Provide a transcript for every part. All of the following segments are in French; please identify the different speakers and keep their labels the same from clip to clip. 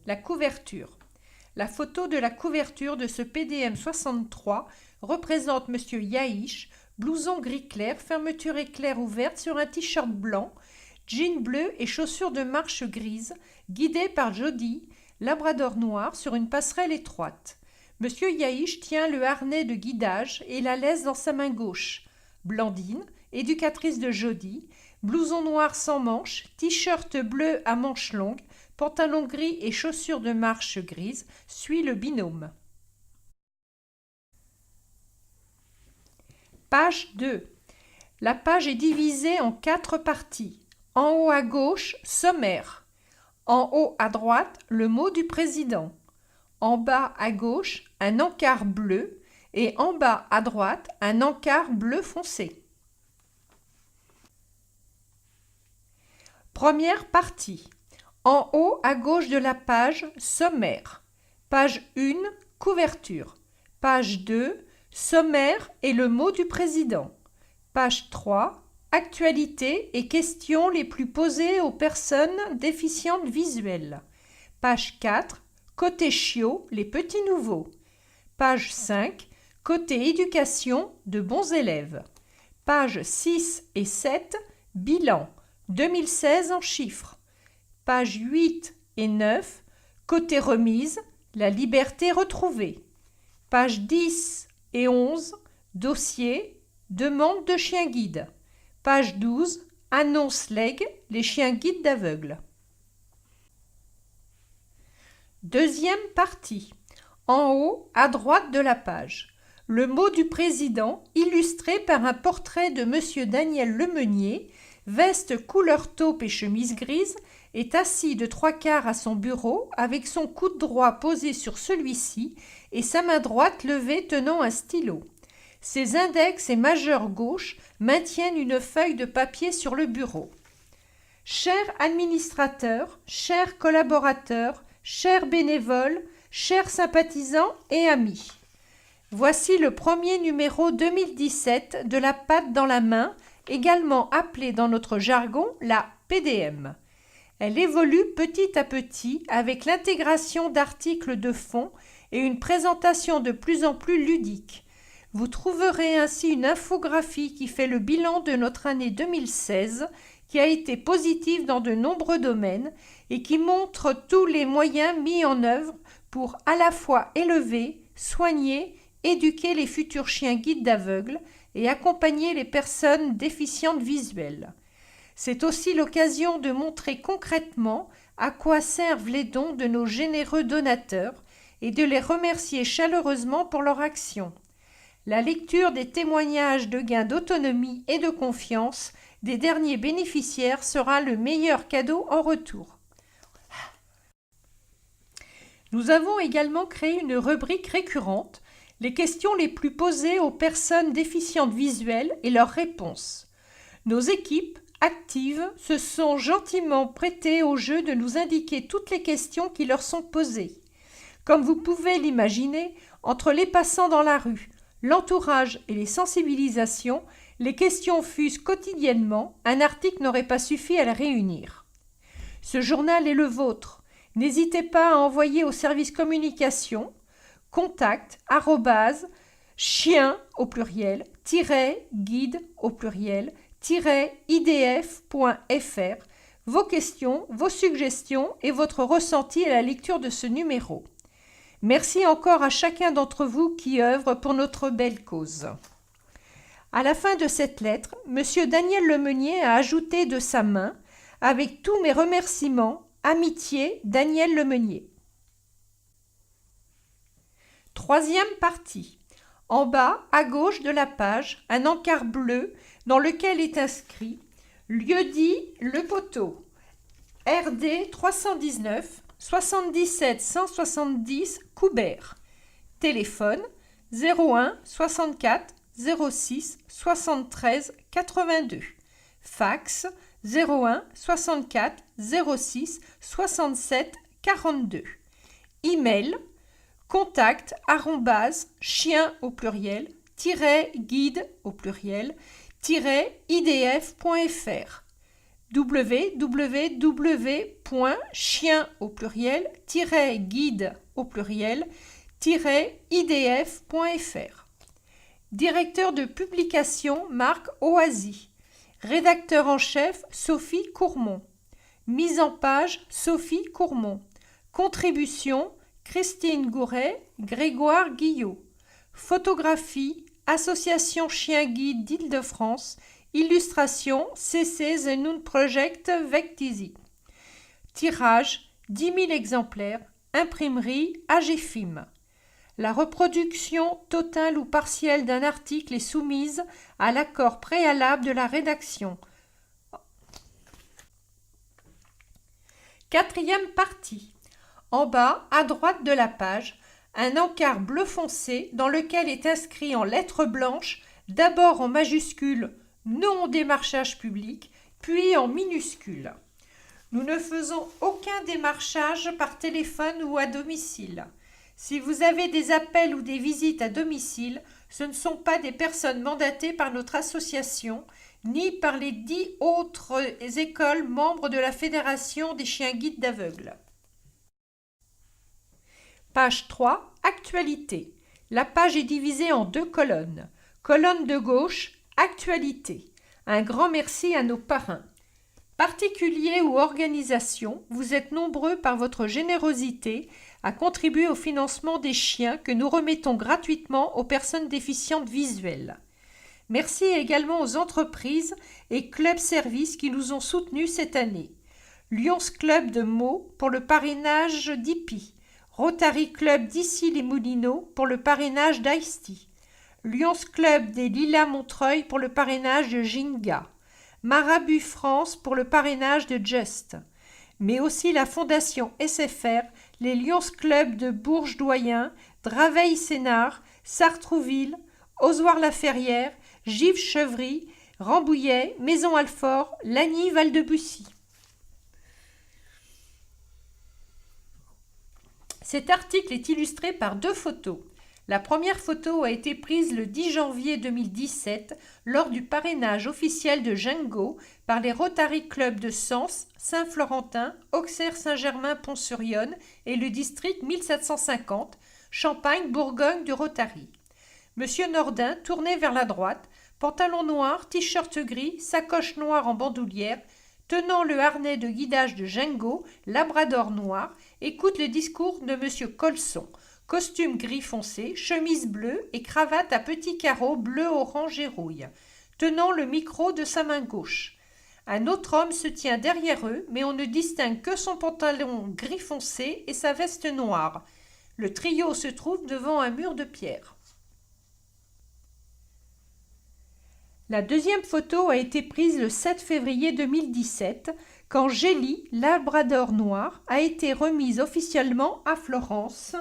Speaker 1: la couverture. La photo de la couverture de ce PDM 63 représente M. Yahish, blouson gris clair, fermeture éclair ouverte sur un t-shirt blanc, jean bleu et chaussures de marche grises, guidé par Jody, labrador noir, sur une passerelle étroite. M. Yahish tient le harnais de guidage et la laisse dans sa main gauche. Blandine, éducatrice de Jody, blouson noir sans manches, t-shirt bleu à manches longues, pantalon gris et chaussures de marche grises, suit le binôme. Page 2. La page est divisée en 4 parties. En haut à gauche, sommaire. En haut à droite, le mot du président. En bas à gauche, un encart bleu et en bas à droite, un encart bleu foncé. Première partie. En haut à gauche de la page, sommaire. Page 1, couverture. Page 2, sommaire et le mot du président. Page 3, actualité et questions les plus posées aux personnes déficientes visuelles. Page 4, côté chiot, les petits nouveaux. Page 5, côté éducation, de bons élèves. Pages 6 et 7, bilan, 2016 en chiffres. Pages 8 et 9, côté remise, la liberté retrouvée. Pages 10 et 11, dossier, demande de chien guide. Page 12, annonce legs, les chiens guides d'aveugles. Deuxième partie. En haut, à droite de la page. Le mot du président, illustré par un portrait de M. Daniel Lemeunier, veste couleur taupe et chemise grise, est assis de 3/4 à son bureau avec son coude droit posé sur celui-ci et sa main droite levée tenant un stylo. Ses index et majeurs gauche maintiennent une feuille de papier sur le bureau. Chers administrateurs, chers collaborateurs, chers bénévoles, chers sympathisants et amis. Voici le premier numéro 2017 de la patte dans la main, également appelée dans notre jargon la PDM. Elle évolue petit à petit avec l'intégration d'articles de fond et une présentation de plus en plus ludique. Vous trouverez ainsi une infographie qui fait le bilan de notre année 2016, qui a été positive dans de nombreux domaines et qui montre tous les moyens mis en œuvre pour à la fois élever, soigner, éduquer les futurs chiens guides d'aveugles et accompagner les personnes déficientes visuelles. C'est aussi l'occasion de montrer concrètement à quoi servent les dons de nos généreux donateurs et de les remercier chaleureusement pour leur action. La lecture des témoignages de gains d'autonomie et de confiance des derniers bénéficiaires sera le meilleur cadeau en retour. Nous avons également créé une rubrique récurrente, les questions les plus posées aux personnes déficientes visuelles et leurs réponses. Nos équipes actives se sont gentiment prêtées au jeu de nous indiquer toutes les questions qui leur sont posées. Comme vous pouvez l'imaginer, entre les passants dans la rue, l'entourage et les sensibilisations, les questions fusent quotidiennement, un article n'aurait pas suffi à les réunir. Ce journal est le vôtre. N'hésitez pas à envoyer au service communication contact @ chien au pluriel guide au pluriel idf.fr vos questions, vos suggestions et votre ressenti à la lecture de ce numéro. Merci encore à chacun d'entre vous qui œuvre pour notre belle cause. À la fin de cette lettre, M. Daniel Lemeunier a ajouté de sa main, avec tous mes remerciements, amitié, Daniel Lemeunier. Troisième partie. En bas, à gauche de la page, un encart bleu dans lequel est inscrit « Lieu-dit Le Poteau, RD 319 77 170 Coubert. Téléphone 01 64 06 73 82. Fax 01 64 06 67 42. Email contact @ chien au pluriel guide au pluriel idf.fr. www.chien au pluriel-guide au pluriel-idf.fr. Directeur de publication Marc Oasi. Rédacteur en chef Sophie Courmont. Mise en page Sophie Courmont. Contribution Christine Gouret, Grégoire Guillot. Photographie Association Chien Guide d'Île-de-France. Illustration CC The Noon Project Vectisi. Tirage 10 000 exemplaires. Imprimerie AGFIM. La reproduction totale ou partielle d'un article est soumise à l'accord préalable de la rédaction. Quatrième partie. En bas, à droite de la page, un encart bleu foncé dans lequel est inscrit en lettres blanches, d'abord en majuscule « Non au démarchage public », puis en minuscule. Nous ne faisons aucun démarchage par téléphone ou à domicile. Si vous avez des appels ou des visites à domicile, ce ne sont pas des personnes mandatées par notre association, ni par les 10 autres écoles membres de la Fédération des chiens guides d'aveugles. Page 3, Actualité. La page est divisée en 2 colonnes. Colonne de gauche, Actualité. Un grand merci à nos parrains. Particuliers ou organisations, vous êtes nombreux par votre générosité à contribuer au financement des chiens que nous remettons gratuitement aux personnes déficientes visuelles. Merci également aux entreprises et clubs services qui nous ont soutenus cette année. Lions Club de Meaux pour le parrainage d'Hippie. Rotary Club d'Issy-les-Moulineaux pour le parrainage d'Aïsti. Lions Club des Lilas-Montreuil pour le parrainage de Ginga. Marabu France pour le parrainage de Just. Mais aussi la Fondation SFR, les Lions Club de Bourges-Doyen, Draveil-Sénart, Sartrouville, Ozoir-la-Ferrière, Givre-Chevry, Rambouillet, Maison-Alfort, Lagny-Val-de-Bussy. Cet article est illustré par 2 photos. La première photo a été prise le 10 janvier 2017 lors du parrainage officiel de Jingo par les Rotary Club de Sens, Saint-Florentin, Auxerre-Saint-Germain-Pont-sur-Yonne et le district 1750, Champagne-Bourgogne du Rotary. Monsieur Nordin, tourné vers la droite, pantalon noir, t-shirt gris, sacoche noire en bandoulière, tenant le harnais de guidage de Jingo, labrador noir, écoute le discours de Monsieur Colson. Costume gris foncé, chemise bleue et cravate à petits carreaux bleu, orange et rouille, tenant le micro de sa main gauche. Un autre homme se tient derrière eux, mais on ne distingue que son pantalon gris foncé et sa veste noire. Le trio se trouve devant un mur de pierre. La deuxième photo a été prise le 7 février 2017, quand Gélie, labrador noir, a été remise officiellement à Florence,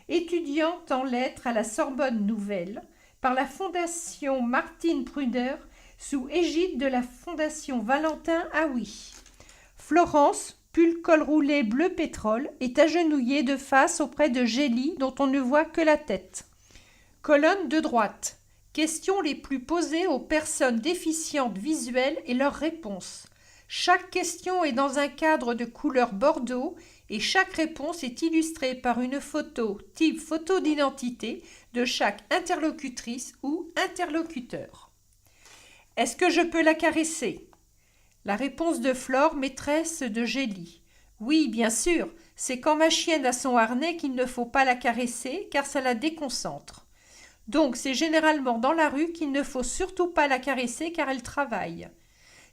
Speaker 1: étudiante en lettres à la Sorbonne Nouvelle, par la Fondation Martine Pruder, sous égide de la Fondation Valentin Haoui. Florence, pull col roulé bleu pétrole, est agenouillée de face auprès de Gélie, dont on ne voit que la tête. Colonne de droite. Questions les plus posées aux personnes déficientes visuelles et leurs réponses. Chaque question est dans un cadre de couleur bordeaux et chaque réponse est illustrée par une photo type photo d'identité de chaque interlocutrice ou interlocuteur. Est-ce que je peux la caresser? La réponse de Flore, maîtresse de Gélie. Oui, bien sûr, c'est quand ma chienne a son harnais qu'il ne faut pas la caresser car ça la déconcentre. Donc c'est généralement dans la rue qu'il ne faut surtout pas la caresser car elle travaille.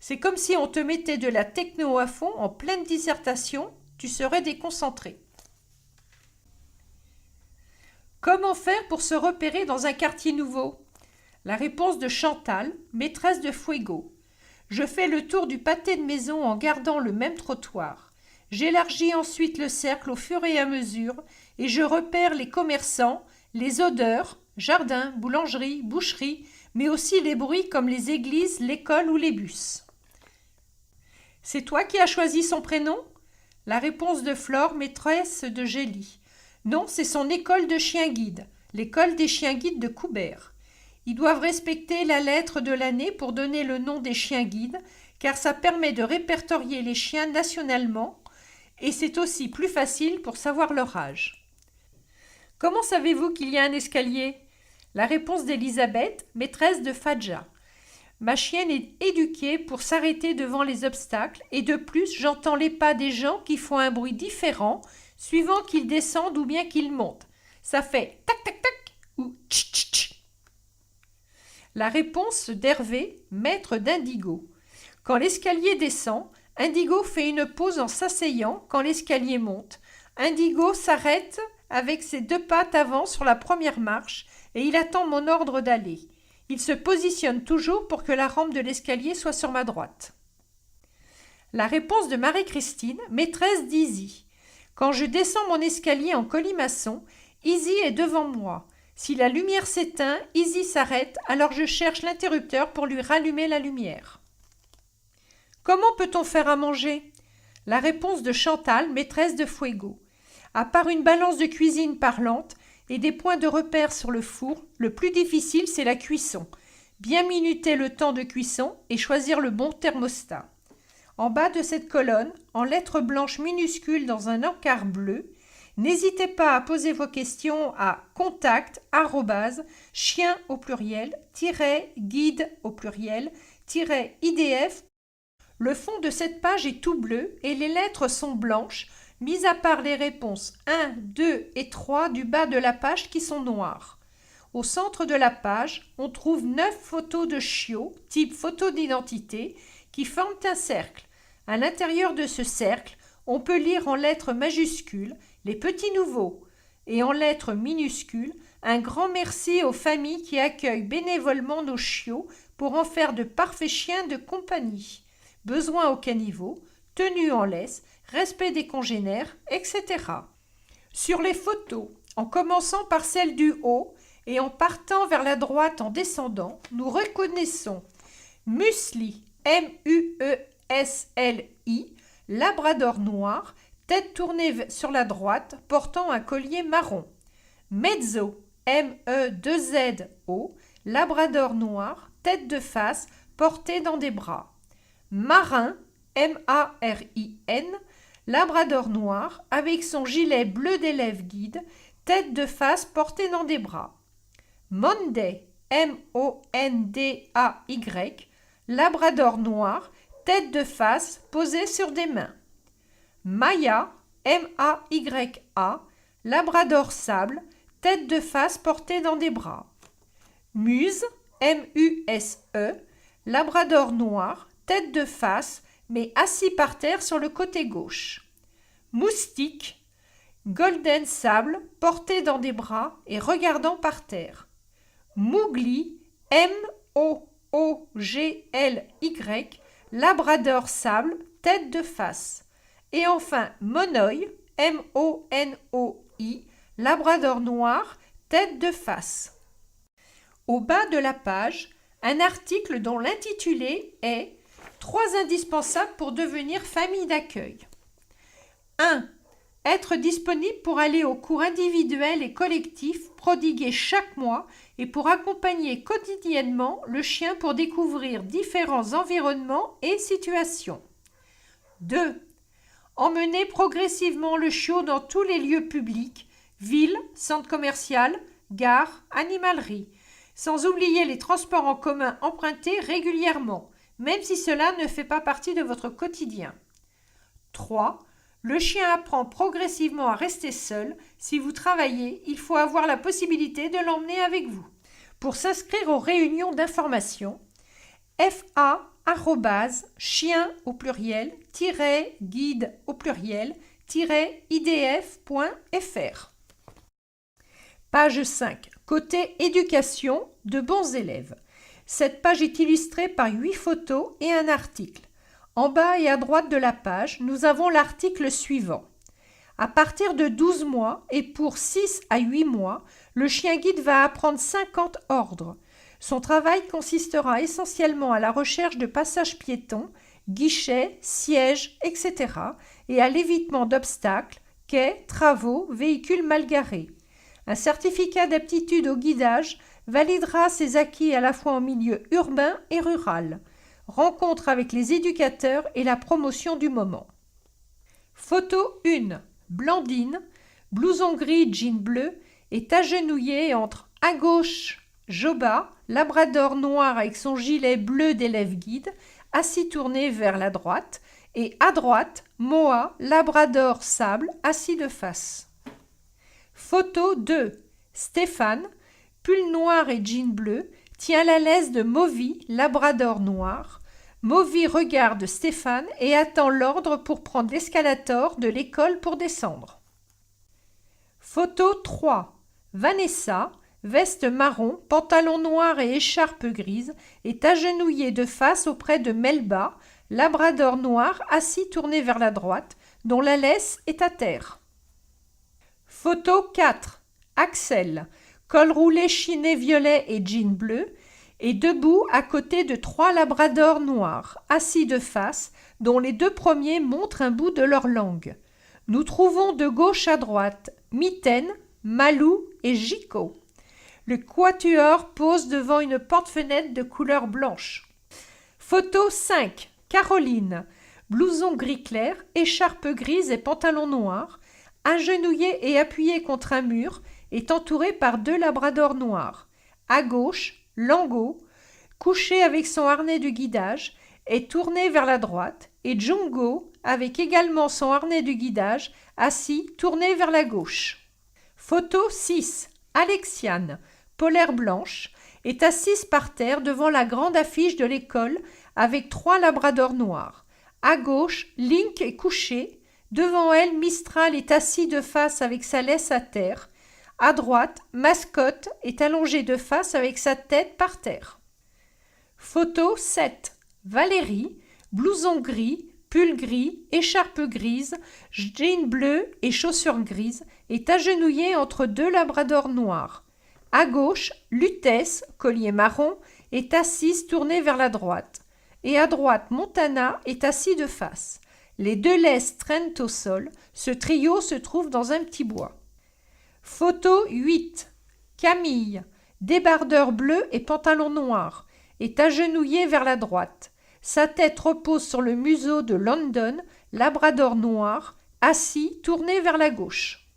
Speaker 1: C'est comme si on te mettait de la techno à fond en pleine dissertation, tu serais déconcentré. Comment faire pour se repérer dans un quartier nouveau? La réponse de Chantal, maîtresse de Fuego. Je fais le tour du pâté de maison en gardant le même trottoir. J'élargis ensuite le cercle au fur et à mesure et je repère les commerçants, les odeurs, jardins, boulangeries, boucheries, mais aussi les bruits comme les églises, l'école ou les bus. C'est toi qui as choisi son prénom? La réponse de Flore, maîtresse de Gélie. Non, c'est son école de chiens guides, l'école des chiens guides de Coubert. Ils doivent respecter la lettre de l'année pour donner le nom des chiens guides, car ça permet de répertorier les chiens nationalement et c'est aussi plus facile pour savoir leur âge. Comment savez-vous qu'il y a un escalier? La réponse d'Elisabeth, maîtresse de Fadja. Ma chienne est éduquée pour s'arrêter devant les obstacles et de plus j'entends les pas des gens qui font un bruit différent suivant qu'ils descendent ou bien qu'ils montent. Ça fait tac tac tac ou tch tch tch. La réponse d'Hervé, maître d'Indigo. Quand l'escalier descend, Indigo fait une pause en s'asseyant quand l'escalier monte. Indigo s'arrête avec ses 2 pattes avant sur la première marche et il attend mon ordre d'aller. Il se positionne toujours pour que la rampe de l'escalier soit sur ma droite. La réponse de Marie-Christine, maîtresse d'Izzy. Quand je descends mon escalier en colimaçon, Izzy est devant moi. Si la lumière s'éteint, Izzy s'arrête, alors je cherche l'interrupteur pour lui rallumer la lumière. Comment peut-on faire à manger? La réponse de Chantal, maîtresse de Fuego. À part une balance de cuisine parlante et des points de repère sur le four, le plus difficile c'est la cuisson. Bien minuter le temps de cuisson et choisir le bon thermostat. En bas de cette colonne, en lettres blanches minuscules dans un encart bleu, n'hésitez pas à poser vos questions à contact @chien au pluriel -guide au pluriel -idf. Le fond de cette page est tout bleu et les lettres sont blanches, mis à part les réponses 1, 2 et 3 du bas de la page qui sont noires. Au centre de la page, on trouve 9 photos de chiots, type photo d'identité, qui forment un cercle. À l'intérieur de ce cercle, on peut lire en lettres majuscules les petits nouveaux et en lettres minuscules un grand merci aux familles qui accueillent bénévolement nos chiots pour en faire de parfaits chiens de compagnie. Besoin au caniveau, tenue en laisse, respect des congénères, etc. Sur les photos, en commençant par celle du haut et en partant vers la droite en descendant, nous reconnaissons Musli, M-U-E-S-L-I, labrador noir, tête tournée sur la droite, portant un collier marron. Mezzo, M-E-2-Z-O, labrador noir, tête de face, portée dans des bras. Marin, M-A-R-I-N, labrador noir, avec son gilet bleu d'élève guide, tête de face portée dans des bras. Monday, M-O-N-D-A-Y, labrador noir, tête de face posée sur des mains. Maya, M-A-Y-A, labrador sable, tête de face portée dans des bras. Muse, M-U-S-E, labrador noir, tête de face, mais assis par terre sur le côté gauche. Moustique, golden sable, porté dans des bras et regardant par terre. Mowgli, M-O-O-G-L-Y, labrador sable, tête de face. Et enfin Monoï, M-O-N-O-I, labrador noir, tête de face. Au bas de la page, un article dont l'intitulé est « 3 indispensables pour devenir famille d'accueil ». 1. Être disponible pour aller aux cours individuels et collectifs prodigués chaque mois et pour accompagner quotidiennement le chien pour découvrir différents environnements et situations. 2. Emmener progressivement le chiot dans tous les lieux publics, villes, centres commerciaux, gares, animaleries, sans oublier les transports en commun empruntés régulièrement, même si cela ne fait pas partie de votre quotidien. 3. Le chien apprend progressivement à rester seul. Si vous travaillez, il faut avoir la possibilité de l'emmener avec vous. Pour s'inscrire aux réunions d'information, fa@chien au pluriel -guide au pluriel -idf.fr. Page 5. Côté éducation de bons élèves. Cette page est illustrée par 8 photos et un article. En bas et à droite de la page, nous avons l'article suivant. À partir de 12 mois et pour 6 à 8 mois, le chien guide va apprendre 50 ordres. Son travail consistera essentiellement à la recherche de passages piétons, guichets, sièges, etc. et à l'évitement d'obstacles, quais, travaux, véhicules mal garés. Un certificat d'aptitude au guidage validera ses acquis à la fois en milieu urbain et rural. rencontre avec les éducateurs et la promotion du moment. Photo 1. Blandine, blouson gris, jean bleu, est agenouillée entre à gauche Joba, labrador noir avec son gilet bleu d'élève guide, assis tourné vers la droite, et à droite Moa, labrador sable, assis de face. Photo 2. Stéphane, pull noir et jean bleu, tient la laisse de Movi, labrador noir. Movi regarde Stéphane et attend l'ordre pour prendre l'escalator de l'école pour descendre. Photo 3. Vanessa, veste marron, pantalon noir et écharpe grise, est agenouillée de face auprès de Melba, labrador noir assis tourné vers la droite, dont la laisse est à terre. Photo 4. Axel, col roulé chiné violet et jean bleu, est debout à côté de 3 labradors noirs, assis de face, dont les 2 premiers montrent un bout de leur langue. Nous trouvons de gauche à droite Mitaine, Malou et Gico. Le quatuor pose devant une porte-fenêtre de couleur blanche. Photo 5. Caroline, blouson gris clair, écharpe grise et pantalon noir, agenouillée et appuyée contre un mur, est entourée par 2 labradors noirs. À gauche, Lango, couché avec son harnais de guidage, est tourné vers la droite, et Djongo, avec également son harnais de guidage, assis, tourné vers la gauche. Photo 6. Alexiane, polaire blanche, est assise par terre devant la grande affiche de l'école avec 3 labradors noirs. À gauche, Link est couché. Devant elle, Mistral est assis de face avec sa laisse à terre. À droite, Mascotte est allongée de face avec sa tête par terre. Photo 7. Valérie, blouson gris, pull gris, écharpe grise, jean bleu et chaussures grises, est agenouillée entre 2 labradors noirs. À gauche, Lutèce, collier marron, est assise tournée vers la droite. Et à droite, Montana est assis de face. Les 2 laisses traînent au sol. Ce trio se trouve dans un petit bois. Photo 8. Camille, débardeur bleu et pantalon noir, est agenouillée vers la droite. Sa tête repose sur le museau de London, labrador noir, assis, tourné vers la gauche.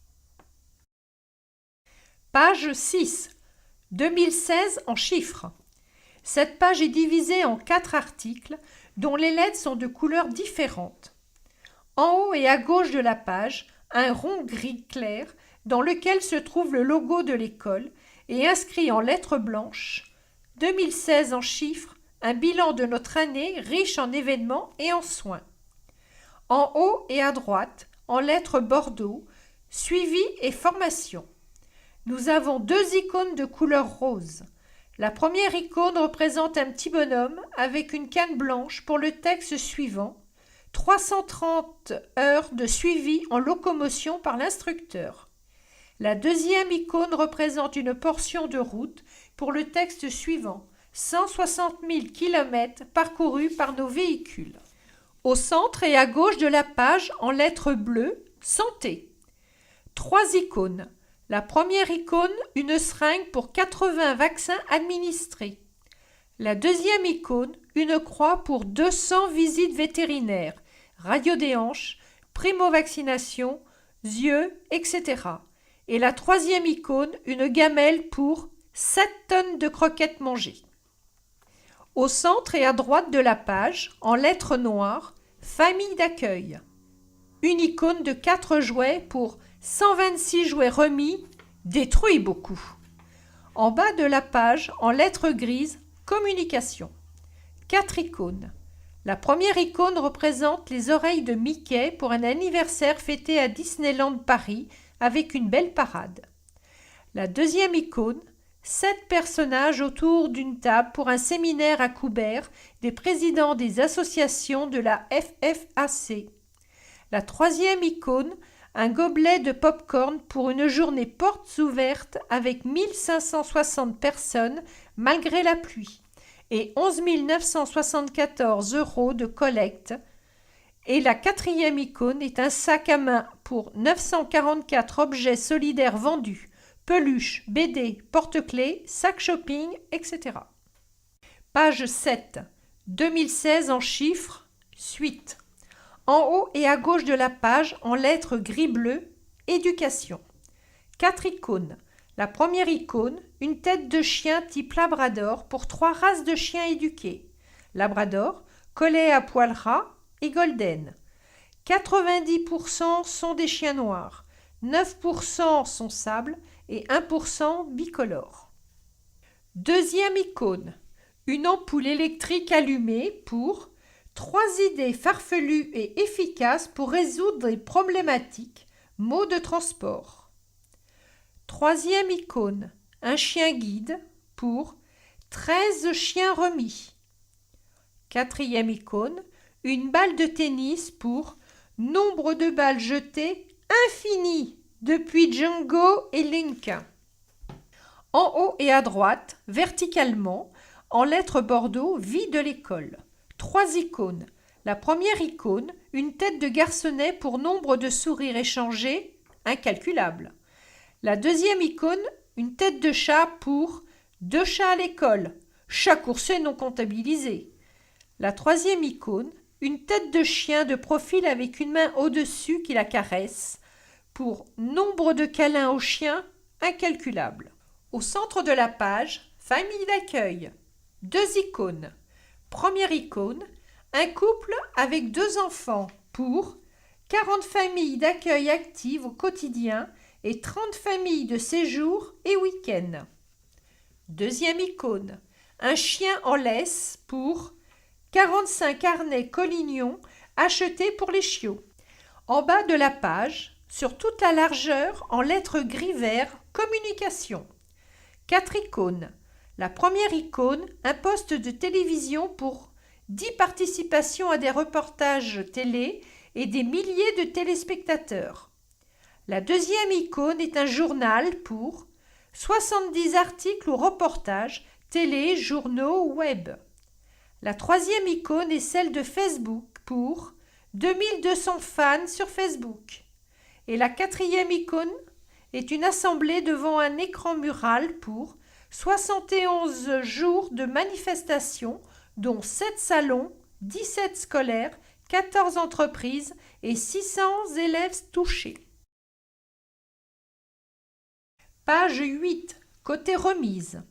Speaker 1: Page 6. 2016 en chiffres. Cette page est divisée en 4 articles dont les lettres sont de couleurs différentes. En haut et à gauche de la page, un rond gris clair dans lequel se trouve le logo de l'école et inscrit en lettres blanches « 2016 en chiffres, un bilan de notre année riche en événements et en soins ». En haut et à droite, en lettres bordeaux, « Suivi et formation ». Nous avons 2 icônes de couleur rose. La première icône représente un petit bonhomme avec une canne blanche pour le texte suivant « 330 heures de suivi en locomotion par l'instructeur ». La deuxième icône représente une portion de route pour le texte suivant « 160 000 km parcourus par nos véhicules ». Au centre et à gauche de la page, en lettres bleues, « Santé ». 3 icônes. La première icône, une seringue pour 80 vaccins administrés. La deuxième icône, une croix pour 200 visites vétérinaires, radio des hanches, primo-vaccination, yeux, etc. Et la troisième icône, une gamelle pour 7 tonnes de croquettes mangées. Au centre et à droite de la page, en lettres noires, famille d'accueil. Une icône de 4 jouets pour 126 jouets remis, détruits beaucoup. En bas de la page, en lettres grises, communication. 4 icônes. La première icône représente les oreilles de Mickey pour un anniversaire fêté à Disneyland Paris avec une belle parade. La deuxième icône, 7 personnages autour d'une table pour un séminaire à Coubert des présidents des associations de la FFAC. La troisième icône, un gobelet de pop-corn pour une journée portes ouvertes avec 1560 personnes malgré la pluie et 11 974 € de collecte. Et la quatrième icône est un sac à main pour 944 objets solidaires vendus, peluches, BD, porte-clés, sacs shopping, etc. Page 7. 2016 en chiffres, suite. En haut et à gauche de la page, en lettres gris-bleu, éducation. 4 icônes. La première icône, une tête de chien type labrador pour 3 races de chiens éduqués. Labrador, collet à poils ras et golden. 90% sont des chiens noirs, 9% sont sable et 1% bicolores. Deuxième icône, une ampoule électrique allumée pour 3 idées farfelues et efficaces pour résoudre des problématiques, maux de transport. Troisième icône, un chien guide pour 13 chiens remis. Quatrième icône, une balle de tennis pour nombre de balles jetées infini depuis Django et Link. En haut et à droite, verticalement, en lettres bordeaux, vie de l'école. 3 icônes. La première icône, une tête de garçonnet pour nombre de sourires échangés, incalculable. La deuxième icône, une tête de chat pour 2 chats à l'école, chat coursé non comptabilisé. La troisième icône, une tête de chien de profil avec une main au-dessus qui la caresse, pour nombre de câlins au chien, incalculable. Au centre de la page, famille d'accueil. 2 icônes. Première icône, un couple avec 2 enfants pour 40 familles d'accueil actives au quotidien et 30 familles de séjour et week-end. Deuxième icône, un chien en laisse pour 45 harnais collignons achetés pour les chiots. En bas de la page, sur toute la largeur, en lettres gris-vert, communication. 4 icônes. La première icône, un poste de télévision pour 10 participations à des reportages télé et des milliers de téléspectateurs. La deuxième icône est un journal pour 70 articles ou reportages, télé, journaux, web. La troisième icône est celle de Facebook pour 2200 fans sur Facebook. Et la quatrième icône est une assemblée devant un écran mural pour 71 jours de manifestations, dont 7 salons, 17 scolaires, 14 entreprises et 600 élèves touchés. Page 8, côté remise.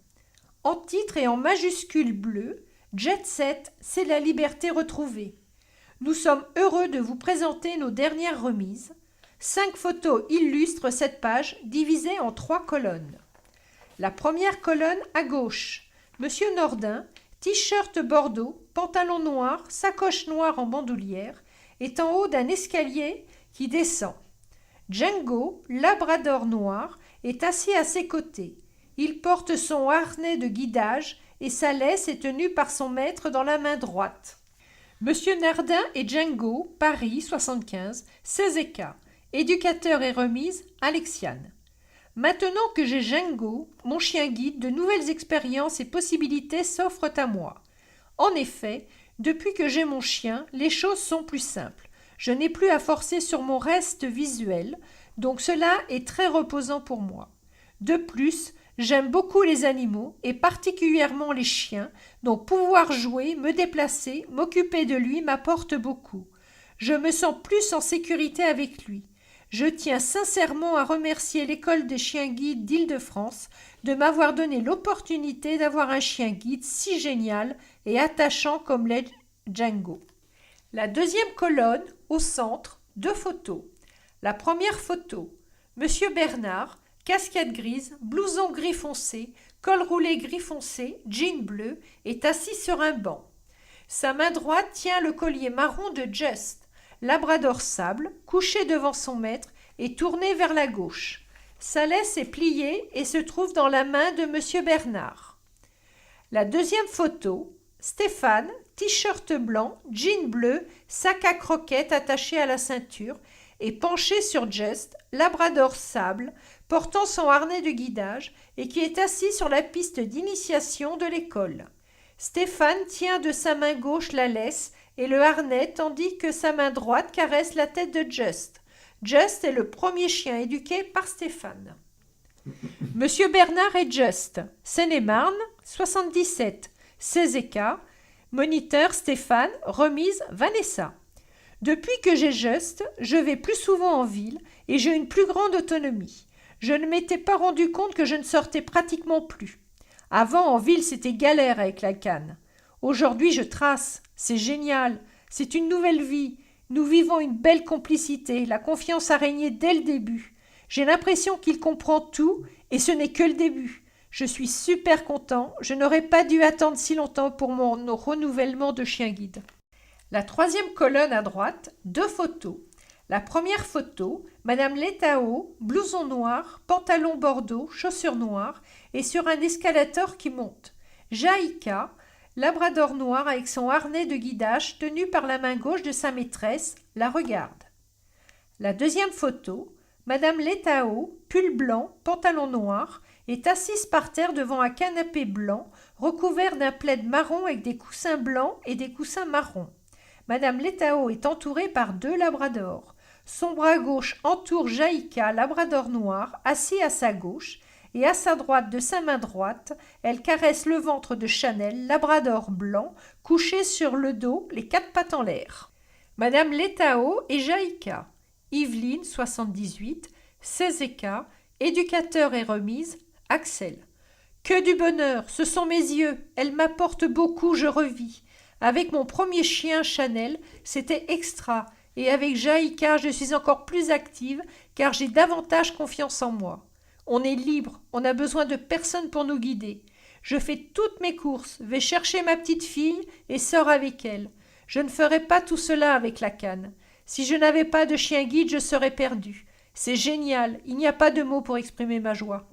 Speaker 1: En titre et en majuscule bleu, Jet Set, c'est la liberté retrouvée. Nous sommes heureux de vous présenter nos dernières remises. 5 photos illustrent cette page divisée en 3 colonnes. La première colonne à gauche, Monsieur Nordin, t-shirt bordeaux, pantalon noir, sacoche noire en bandoulière, est en haut d'un escalier qui descend. Django, labrador noir, est assis à ses côtés. Il porte son harnais de guidage et sa laisse est tenue par son maître dans la main droite. Monsieur Nardin et Django, Paris 75, 16 écarts. Éducateur et remise, Alexiane. Maintenant que j'ai Django, mon chien guide, de nouvelles expériences et possibilités s'offrent à moi. En effet, depuis que j'ai mon chien, les choses sont plus simples. Je n'ai plus à forcer sur mon reste visuel, donc cela est très reposant pour moi. De plus, j'aime beaucoup les animaux et particulièrement les chiens, donc pouvoir jouer, me déplacer, m'occuper de lui m'apporte beaucoup. Je me sens plus en sécurité avec lui. Je tiens sincèrement à remercier l'école des chiens guides d'Île-de-France de m'avoir donné l'opportunité d'avoir un chien guide si génial et attachant comme l'est Django. La deuxième colonne, au centre, 2 photos. La première photo, Monsieur Bernard, casquette grise, blouson gris foncé, col roulé gris foncé, jean bleu, est assis sur un banc. Sa main droite tient le collier marron de Just, labrador sable, couché devant son maître et tourné vers la gauche. Sa laisse est pliée et se trouve dans la main de Monsieur Bernard. La deuxième photo, Stéphane, t-shirt blanc, jean bleu, sac à croquettes attaché à la ceinture et penché sur Just, labrador sable, portant son harnais de guidage et qui est assis sur la piste d'initiation de l'école. Stéphane tient de sa main gauche la laisse et le harnais tandis que sa main droite caresse la tête de Just. Just est le premier chien éduqué par Stéphane. Monsieur Bernard et Just, Seine-et-Marne, 77, 16 écarts. Moniteur Stéphane, remise Vanessa. Depuis que j'ai Just, je vais plus souvent en ville et j'ai une plus grande autonomie. Je ne m'étais pas rendu compte que je ne sortais pratiquement plus. Avant, en ville, c'était galère avec la canne. Aujourd'hui, je trace. C'est génial. C'est une nouvelle vie. Nous vivons une belle complicité. La confiance a régné dès le début. J'ai l'impression qu'il comprend tout et ce n'est que le début. Je suis super content. Je n'aurais pas dû attendre si longtemps pour mon renouvellement de chien guide. La troisième colonne à droite, 2 photos. La première photo, Madame Letao, blouson noir, pantalon bordeaux, chaussures noires et sur un escalator qui monte. Jaïka, labrador noir avec son harnais de guidage tenu par la main gauche de sa maîtresse, la regarde. La deuxième photo, Madame Letao, pull blanc, pantalon noir, est assise par terre devant un canapé blanc recouvert d'un plaid marron avec des coussins blancs et des coussins marrons. Madame Letao est entourée par 2 labradors. Son bras gauche entoure Jaïka, labrador noir, assis à sa gauche, et à sa droite, de sa main droite, elle caresse le ventre de Chanel, labrador blanc, couché sur le dos, les 4 pattes en l'air. Madame Letao et Jaïka. Yveline, 78, Cézéka, éducateur et remise, Axel. Que du bonheur, ce sont mes yeux, elles m'apportent beaucoup, je revis. Avec mon premier chien, Chanel, c'était extra, et avec Jaïka, je suis encore plus active, car j'ai davantage confiance en moi. On est libre, on n'a besoin de personne pour nous guider. Je fais toutes mes courses, vais chercher ma petite fille et sors avec elle. Je ne ferai pas tout cela avec la canne. Si je n'avais pas de chien guide, je serais perdue. C'est génial, il n'y a pas de mots pour exprimer ma joie.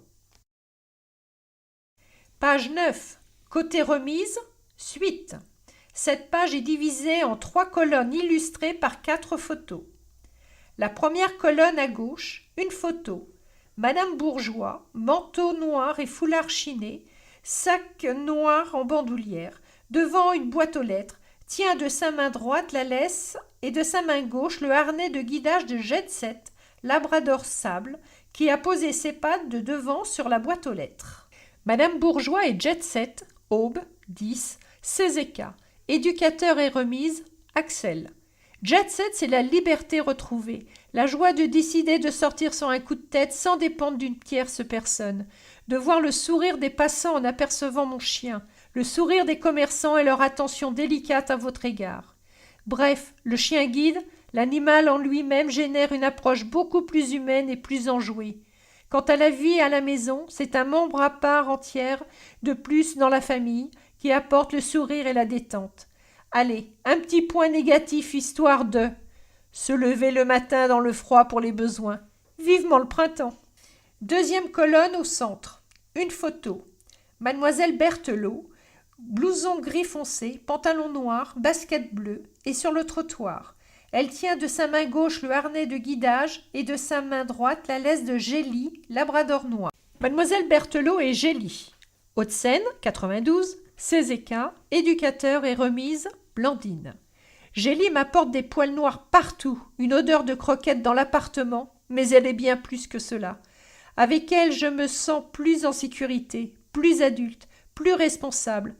Speaker 1: Page 9. Côté remise, suite. Cette page est divisée en 3 colonnes illustrées par 4 photos. La première colonne à gauche, une photo. Madame Bourgeois, manteau noir et foulard chiné, sac noir en bandoulière, devant une boîte aux lettres, tient de sa main droite la laisse et de sa main gauche le harnais de guidage de Jet Set, labrador sable, qui a posé ses pattes de devant sur la boîte aux lettres. Madame Bourgeois et Jet Set, Aube, 10, Cézéka, éducateur et remise, Axel. Jet Set, c'est la liberté retrouvée, la joie de décider de sortir sur un coup de tête sans dépendre d'une tierce personne, de voir le sourire des passants en apercevant mon chien, le sourire des commerçants et leur attention délicate à votre égard. Bref, le chien guide, l'animal en lui-même génère une approche beaucoup plus humaine et plus enjouée. Quant à la vie à la maison, c'est un membre à part entière de plus dans la famille qui apporte le sourire et la détente. Allez, un petit point négatif histoire de se lever le matin dans le froid pour les besoins. Vivement le printemps. Deuxième colonne au centre. Une photo. Mademoiselle Berthelot, blouson gris foncé, pantalon noir, basket bleu, et sur le trottoir. Elle tient de sa main gauche le harnais de guidage et de sa main droite la laisse de Gélie, labrador noir. Mademoiselle Berthelot et Gélie. Haute-Seine, 92, Cézéka, éducateur et remise, Blandine. Gélie m'apporte des poils noirs partout, une odeur de croquette dans l'appartement, mais elle est bien plus que cela. Avec elle, je me sens plus en sécurité, plus adulte, plus responsable.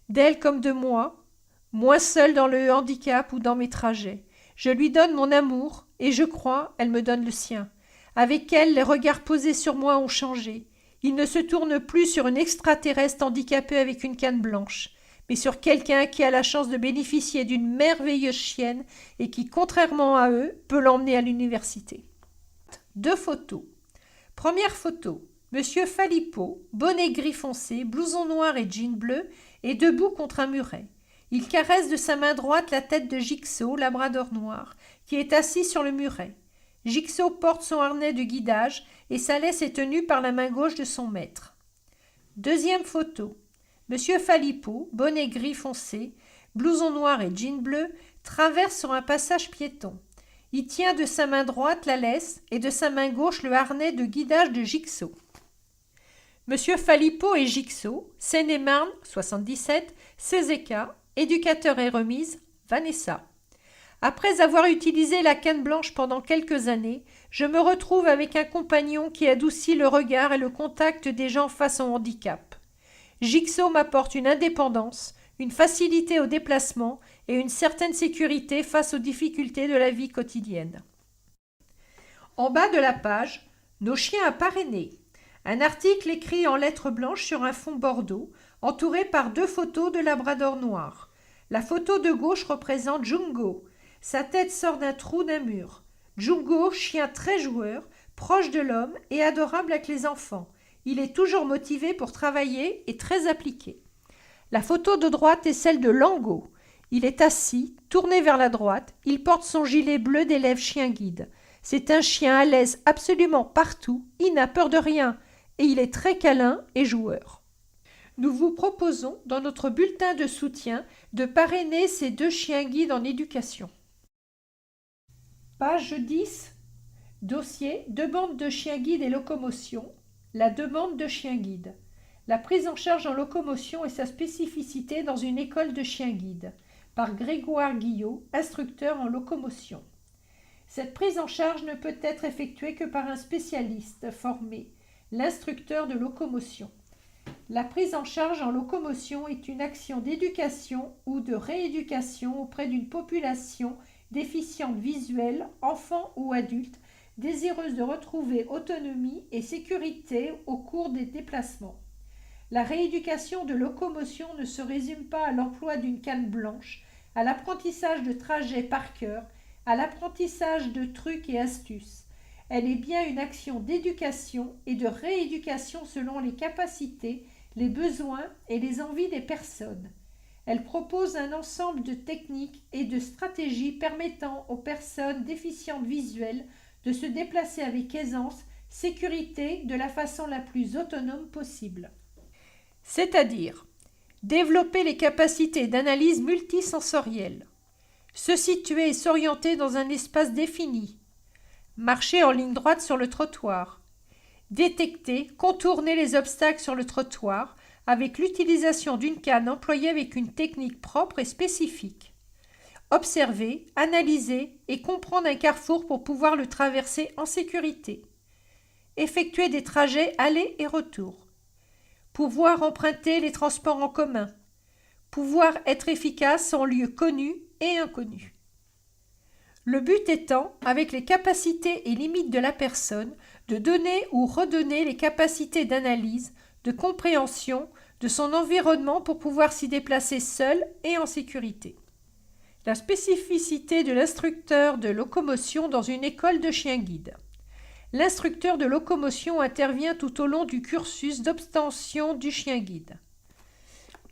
Speaker 1: D'elle comme de moi, moins seule dans le handicap ou dans mes trajets. Je lui donne mon amour et je crois, elle me donne le sien. Avec elle, les regards posés sur moi ont changé. Ils ne se tournent plus sur une extraterrestre handicapée avec une canne blanche, mais sur quelqu'un qui a la chance de bénéficier d'une merveilleuse chienne et qui, contrairement à eux, peut l'emmener à l'université. 2 photos. Première photo. Monsieur Phalippot, bonnet gris foncé, blouson noir et jean bleu, est debout contre un muret. Il caresse de sa main droite la tête de Jigsaw, labrador noir, qui est assis sur le muret. Jigsaw porte son harnais de guidage et sa laisse est tenue par la main gauche de son maître. Deuxième photo. Monsieur Phalippot, bonnet gris foncé, blouson noir et jean bleu, traverse sur un passage piéton. Il tient de sa main droite la laisse et de sa main gauche le harnais de guidage de Jigsaw. Monsieur Phalippot et Jigsaw, Seine-et-Marne, 77, Cézéka, éducateur et remise, Vanessa. Après avoir utilisé la canne blanche pendant quelques années, je me retrouve avec un compagnon qui adoucit le regard et le contact des gens face au handicap. Jigsaw m'apporte une indépendance, une facilité au déplacement et une certaine sécurité face aux difficultés de la vie quotidienne. En bas de la page, nos chiens à parrainer. Un article écrit en lettres blanches sur un fond bordeaux, entouré par 2 photos de labrador noirs. La photo de gauche représente Jungo. Sa tête sort d'un trou d'un mur. Jungo, chien très joueur, proche de l'homme et adorable avec les enfants. Il est toujours motivé pour travailler et très appliqué. La photo de droite est celle de Lango. Il est assis, tourné vers la droite. Il porte son gilet bleu d'élève chien guide. C'est un chien à l'aise absolument partout. Il n'a peur de rien et il est très câlin et joueur. Nous vous proposons, dans notre bulletin de soutien, de parrainer ces 2 chiens guides en éducation. Page 10. Dossier, demande de chien guide et locomotion. La demande de chien guide. La prise en charge en locomotion et sa spécificité dans une école de chien guide. Par Grégoire Guillot, instructeur en locomotion. Cette prise en charge ne peut être effectuée que par un spécialiste formé, l'instructeur de locomotion. La prise en charge en locomotion est une action d'éducation ou de rééducation auprès d'une population déficiente visuelle, enfants ou adultes, désireuse de retrouver autonomie et sécurité au cours des déplacements. La rééducation de locomotion ne se résume pas à l'emploi d'une canne blanche, à l'apprentissage de trajets par cœur, à l'apprentissage de trucs et astuces. Elle est bien une action d'éducation et de rééducation selon les capacités, les besoins et les envies des personnes. Elle propose un ensemble de techniques et de stratégies permettant aux personnes déficientes visuelles de se déplacer avec aisance, sécurité, de la façon la plus autonome possible. C'est-à-dire développer les capacités d'analyse multisensorielle, se situer et s'orienter dans un espace défini, marcher en ligne droite sur le trottoir, détecter, contourner les obstacles sur le trottoir avec l'utilisation d'une canne employée avec une technique propre et spécifique, observer, analyser et comprendre un carrefour pour pouvoir le traverser en sécurité, effectuer des trajets aller et retour, pouvoir emprunter les transports en commun, pouvoir être efficace en lieux connus et inconnus. Le but étant, avec les capacités et limites de la personne, de donner ou redonner les capacités d'analyse, de compréhension de son environnement pour pouvoir s'y déplacer seul et en sécurité. La spécificité de l'instructeur de locomotion dans une école de chien guide. L'instructeur de locomotion intervient tout au long du cursus d'obtention du chien guide.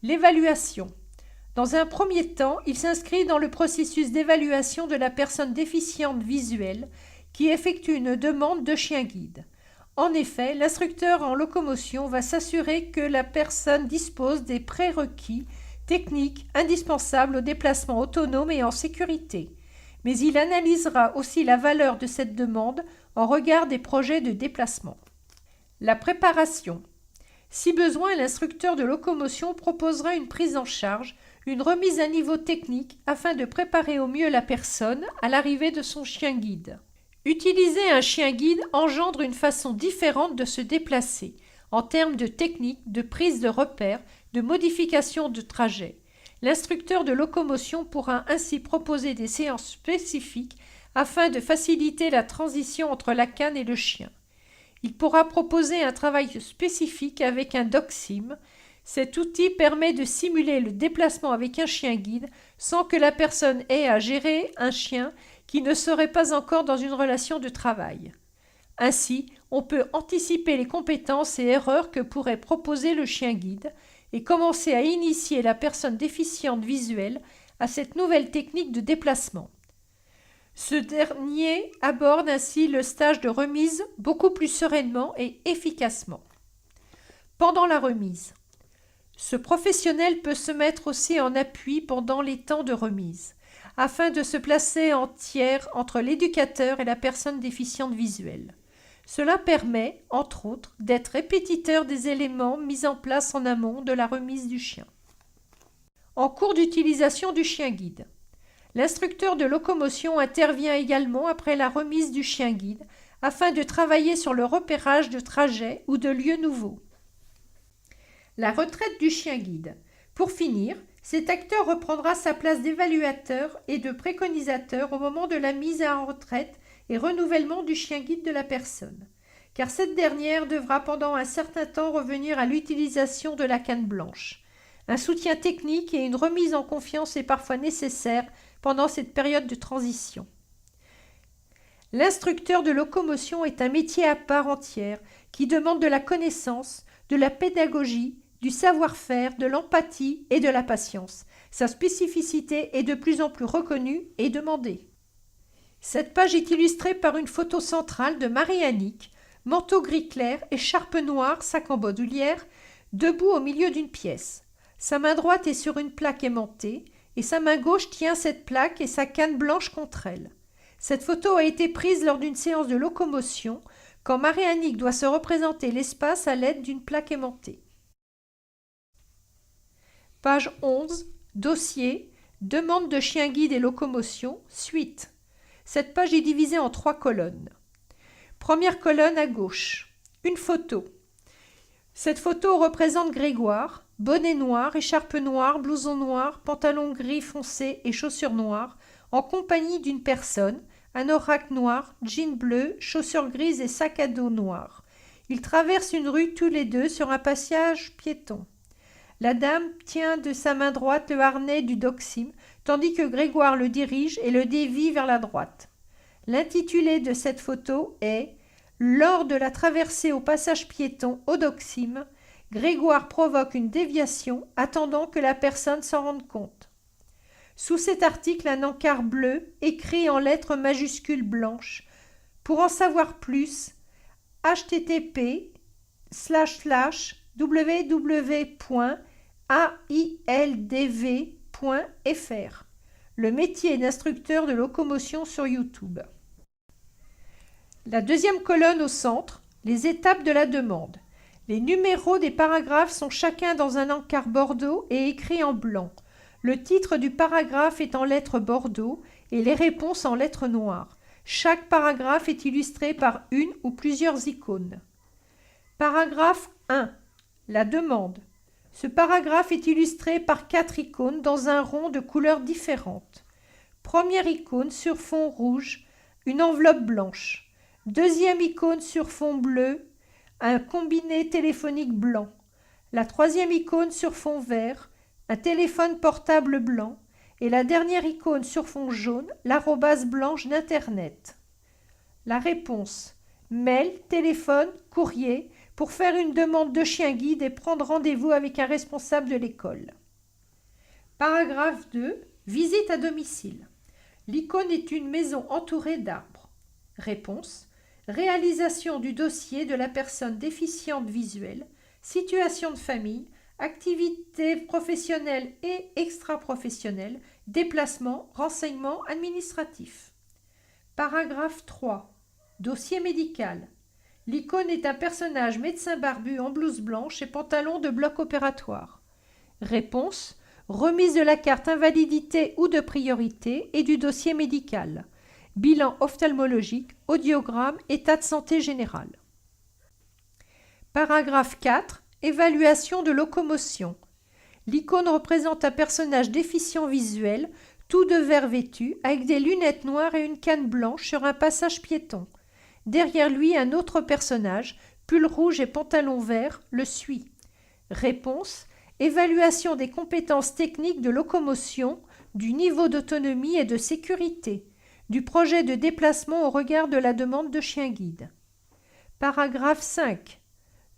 Speaker 1: L'évaluation. Dans un premier temps, il s'inscrit dans le processus d'évaluation de la personne déficiente visuelle qui effectue une demande de chien guide. En effet, l'instructeur en locomotion va s'assurer que la personne dispose des prérequis techniques indispensables au déplacement autonome et en sécurité. Mais il analysera aussi la valeur de cette demande en regard des projets de déplacement. La préparation. Si besoin, l'instructeur de locomotion proposera une prise en charge, une remise à niveau technique afin de préparer au mieux la personne à l'arrivée de son chien guide. Utiliser un chien guide engendre une façon différente de se déplacer, en termes de technique, de prise de repères, de modification de trajet. L'instructeur de locomotion pourra ainsi proposer des séances spécifiques afin de faciliter la transition entre la canne et le chien. Il pourra proposer un travail spécifique avec un dog-sim. Cet outil permet de simuler le déplacement avec un chien guide sans que la personne ait à gérer un chien qui ne serait pas encore dans une relation de travail. Ainsi, on peut anticiper les compétences et erreurs que pourrait proposer le chien guide et commencer à initier la personne déficiente visuelle à cette nouvelle technique de déplacement. Ce dernier aborde ainsi le stage de remise beaucoup plus sereinement et efficacement. Pendant la remise, ce professionnel peut se mettre aussi en appui pendant les temps de remise, afin de se placer en tiers entre l'éducateur et la personne déficiente visuelle. Cela permet, entre autres, d'être répétiteur des éléments mis en place en amont de la remise du chien. En cours d'utilisation du chien guide, l'instructeur de locomotion intervient également après la remise du chien guide afin de travailler sur le repérage de trajets ou de lieux nouveaux. La retraite du chien guide. Pour finir, Cet acteur reprendra sa place d'évaluateur et de préconisateur au moment de la mise en retraite et renouvellement du chien guide de la personne, car cette dernière devra pendant un certain temps revenir à l'utilisation de la canne blanche. Un soutien technique et une remise en confiance est parfois nécessaire pendant cette période de transition. L'instructeur de locomotion est un métier à part entière qui demande de la connaissance, de la pédagogie, du savoir-faire, de l'empathie et de la patience. Sa spécificité est de plus en plus reconnue et demandée. Cette page est illustrée par une photo centrale de Marie-Annick, manteau gris clair, écharpe noire, sac en bandoulière, debout au milieu d'une pièce. Sa main droite est sur une plaque aimantée et sa main gauche tient cette plaque et sa canne blanche contre elle. Cette photo a été prise lors d'une séance de locomotion quand Marie-Annick doit se représenter l'espace à l'aide d'une plaque aimantée. Page 11, dossier, demande de chien guide et locomotion, suite. Cette page est divisée en 3 colonnes. Première colonne à gauche, une photo. Cette photo représente Grégoire, bonnet noir, écharpe noire, blouson noir, pantalon gris foncé et chaussures noires, en compagnie d'une personne, un oracle noir, jean bleu, chaussures grises et sac à dos noir. Ils traversent une rue tous les deux sur un passage piéton. La dame tient de sa main droite le harnais du Doxime, tandis que Grégoire le dirige et le dévie vers la droite. L'intitulé de cette photo est « Lors de la traversée au passage piéton au Doxime, Grégoire provoque une déviation attendant que la personne s'en rende compte. » Sous cet article, un encart bleu écrit en lettres majuscules blanches. Pour en savoir plus, http://www.aildv.fr. Le métier d'instructeur de locomotion sur YouTube. La deuxième colonne au centre, les étapes de la demande. Les numéros des paragraphes sont chacun dans un encart bordeaux et écrits en blanc. Le titre du paragraphe est en lettres bordeaux et les réponses en lettres noires. Chaque paragraphe est illustré par une ou plusieurs icônes. Paragraphe 1. La demande. Ce paragraphe est illustré par 4 icônes dans un rond de couleurs différentes. Première icône sur fond rouge, une enveloppe blanche. Deuxième icône sur fond bleu, un combiné téléphonique blanc. La troisième icône sur fond vert, un téléphone portable blanc. Et la dernière icône sur fond jaune, l'arrobase blanche d'Internet. La réponse. Mail, téléphone, courrier, pour faire une demande de chien guide et prendre rendez-vous avec un responsable de l'école. Paragraphe 2. Visite à domicile. L'icône est une maison entourée d'arbres. Réponse. Réalisation du dossier de la personne déficiente visuelle, situation de famille, activités professionnelles et extra-professionnelles, déplacements, renseignements administratifs. Paragraphe 3. Dossier médical. L'icône est un personnage médecin barbu en blouse blanche et pantalon de bloc opératoire. Réponse. Remise de la carte invalidité ou de priorité et du dossier médical. Bilan ophtalmologique, audiogramme, état de santé général. Paragraphe 4. Évaluation de locomotion. L'icône représente un personnage déficient visuel, tout de vert vêtu, avec des lunettes noires et une canne blanche sur un passage piéton. Derrière lui, un autre personnage, pull rouge et pantalon vert, le suit. Réponse. Évaluation des compétences techniques de locomotion, du niveau d'autonomie et de sécurité, du projet de déplacement au regard de la demande de chien guide. Paragraphe 5.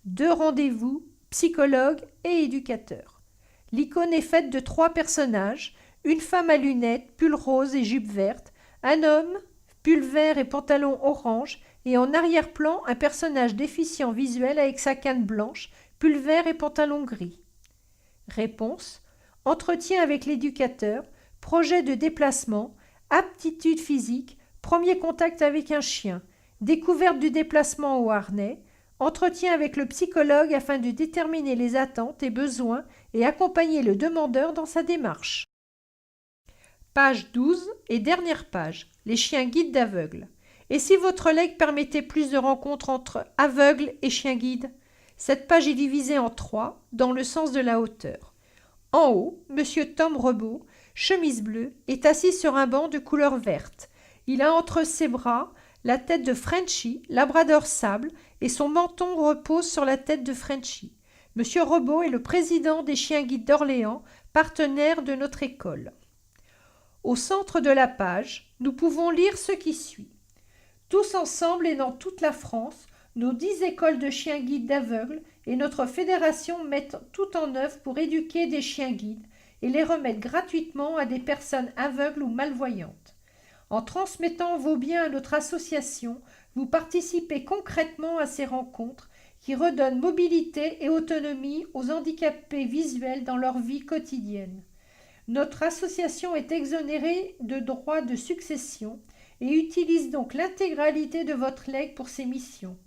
Speaker 1: 2 rendez-vous, psychologue et éducateur. L'icône est faite de 3 personnages, une femme à lunettes, pull rose et jupe verte, un homme, pull vert et pantalon orange, et en arrière-plan un personnage déficient visuel avec sa canne blanche, pull vert et pantalon gris. Réponse. Entretien avec l'éducateur, projet de déplacement, aptitude physique, premier contact avec un chien, découverte du déplacement au harnais, entretien avec le psychologue afin de déterminer les attentes et besoins et accompagner le demandeur dans sa démarche. Page 12 et dernière page, les chiens guides d'aveugles. Et si votre legs permettait plus de rencontres entre aveugles et chiens guides? Cette page est divisée en 3 dans le sens de la hauteur. En haut, Monsieur Tom Rebaud, chemise bleue, est assis sur un banc de couleur verte. Il a entre ses bras la tête de Frenchy, labrador sable, et son menton repose sur la tête de Frenchy. Monsieur Rebaud est le président des chiens guides d'Orléans, partenaire de notre école. Au centre de la page, nous pouvons lire ce qui suit. Tous ensemble et dans toute la France, nos 10 écoles de chiens guides d'aveugles et notre fédération mettent tout en œuvre pour éduquer des chiens guides et les remettre gratuitement à des personnes aveugles ou malvoyantes. En transmettant vos biens à notre association, vous participez concrètement à ces rencontres qui redonnent mobilité et autonomie aux handicapés visuels dans leur vie quotidienne. Notre association est exonérée de droits de succession et utilise donc l'intégralité de votre legs pour ses missions.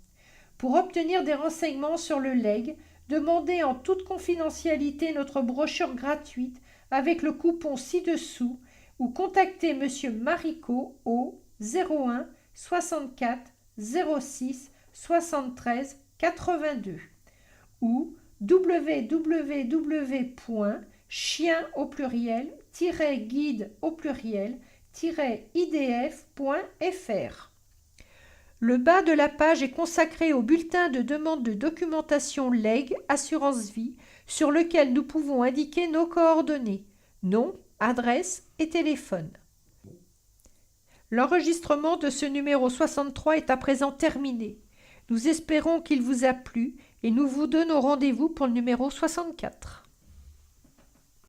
Speaker 1: Pour obtenir des renseignements sur le legs, demandez en toute confidentialité notre brochure gratuite avec le coupon ci-dessous ou contactez Monsieur Marico au 01 64 06 73 82 ou www.chien au pluriel-guide au pluriel-idf.fr. Le bas de la page est consacré au bulletin de demande de documentation legs assurance vie sur lequel nous pouvons indiquer nos coordonnées, nom, adresse et téléphone. L'enregistrement de ce numéro 63 est à présent terminé. Nous espérons qu'il vous a plu et nous vous donnons rendez-vous pour le numéro 64.